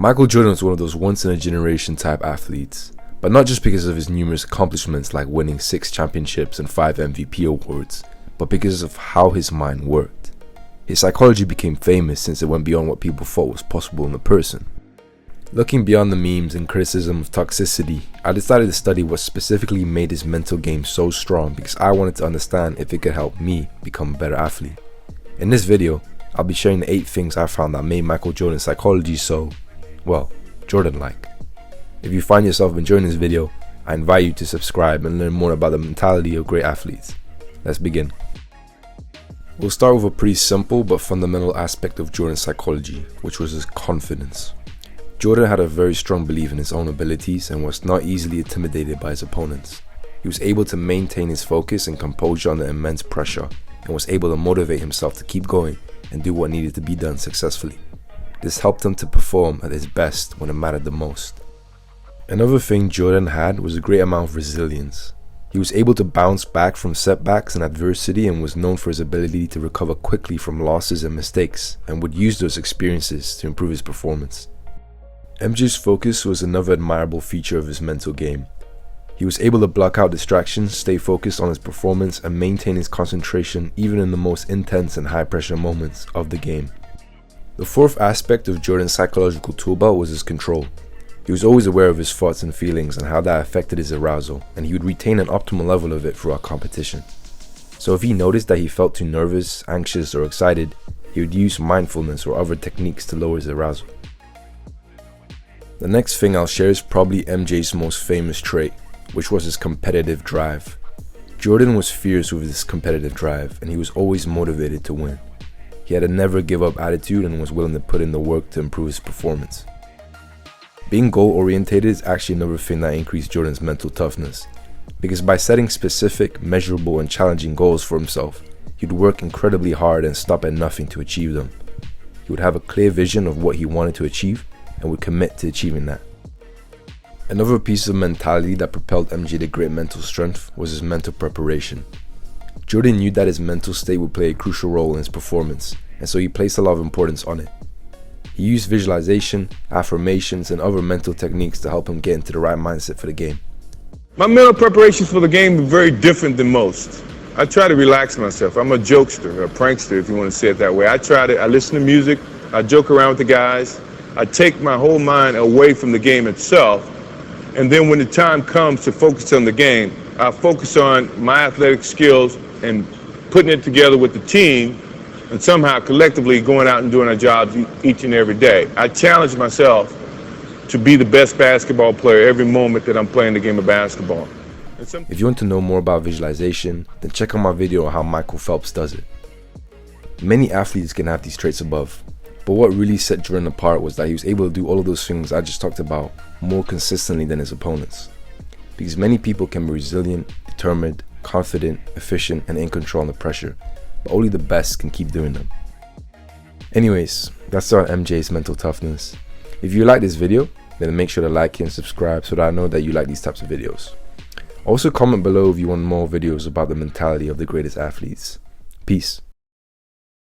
Michael Jordan was one of those once-in-a-generation type athletes, but not just because of his numerous accomplishments like winning 6 championships and 5 MVP awards, but because of how his mind worked. His psychology became famous since it went beyond what people thought was possible in a person. Looking beyond the memes and criticism of toxicity, I decided to study what specifically made his mental game so strong because I wanted to understand if it could help me become a better athlete. In this video, I'll be sharing the 8 things I found that made Michael Jordan's psychology so, well, Jordan-like. If you find yourself enjoying this video, I invite you to subscribe and learn more about the mentality of great athletes. Let's begin. We'll start with a pretty simple but fundamental aspect of Jordan's psychology, which was his confidence. Jordan had a very strong belief in his own abilities and was not easily intimidated by his opponents. He was able to maintain his focus and composure under immense pressure and was able to motivate himself to keep going and do what needed to be done successfully. This helped him to perform at his best when it mattered the most. Another thing Jordan had was a great amount of resilience. He was able to bounce back from setbacks and adversity and was known for his ability to recover quickly from losses and mistakes and would use those experiences to improve his performance. MJ's focus was another admirable feature of his mental game. He was able to block out distractions, stay focused on his performance, and maintain his concentration even in the most intense and high-pressure moments of the game. The fourth aspect of Jordan's psychological toolbelt was his control. He was always aware of his thoughts and feelings and how that affected his arousal, and he would retain an optimal level of it throughout competition. So if he noticed that he felt too nervous, anxious, or excited, he would use mindfulness or other techniques to lower his arousal. The next thing I'll share is probably MJ's most famous trait, which was his competitive drive. Jordan was fierce with his competitive drive, and he was always motivated to win. He had a never give up attitude and was willing to put in the work to improve his performance. Being goal-orientated is actually another thing that increased Jordan's mental toughness, because by setting specific, measurable, and challenging goals for himself, he'd work incredibly hard and stop at nothing to achieve them. He would have a clear vision of what he wanted to achieve and would commit to achieving that. Another piece of mentality that propelled MJ to great mental strength was his mental preparation. Jordan knew that his mental state would play a crucial role in his performance, and so he placed a lot of importance on it. He used visualization, affirmations, and other mental techniques to help him get into the right mindset for the game. My mental preparations for the game are very different than most. I try to relax myself. I'm a jokester, a prankster, if you want to say it that way. I listen to music, I joke around with the guys, I take my whole mind away from the game itself, and then when the time comes to focus on the game, I focus on my athletic skills and putting it together with the team and somehow collectively going out and doing our jobs each and every day. I challenge myself to be the best basketball player every moment that I'm playing the game of basketball. If you want to know more about visualization, then check out my video on how Michael Phelps does it. Many athletes can have these traits above, but what really set Jordan apart was that he was able to do all of those things I just talked about more consistently than his opponents. Because many people can be resilient, determined, confident, efficient, and in control under pressure, but only the best can keep doing them. Anyways, that's our MJ's mental toughness. If you like this video, then make sure to like it and subscribe so that I know that you like these types of videos. Also comment below if you want more videos about the mentality of the greatest athletes. Peace.